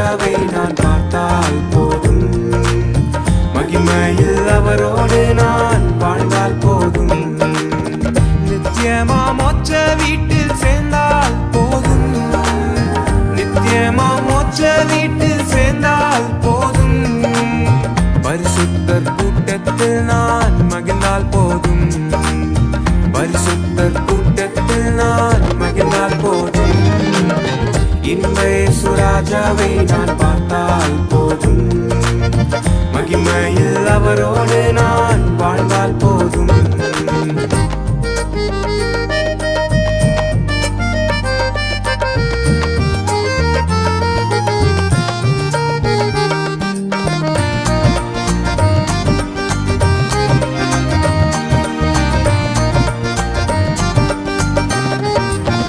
ராஜாவை நான் பார்த்தால் போதும், மகிமையில் அவரோடு நான் வாழ்ந்தால் போதும். நித்தியமா மோட்ச வீட்டில் சேர்ந்தால் போதும், நித்தியமா மோட்ச வீட்டில் சேர்ந்தால் போதும். பரிசுத்தர் கூட்டத்தில் நான் மகிழ்ந்தால் போதும், பரிசுத்தர் கூட்டத்தில் நான் மகிழ்ந்தால் போதும். இன்ப இயேசு ராஜாவை நான் பார்த்தால் போதும், மகிமையில் அவரோடு நான் வாழ்ந்தால்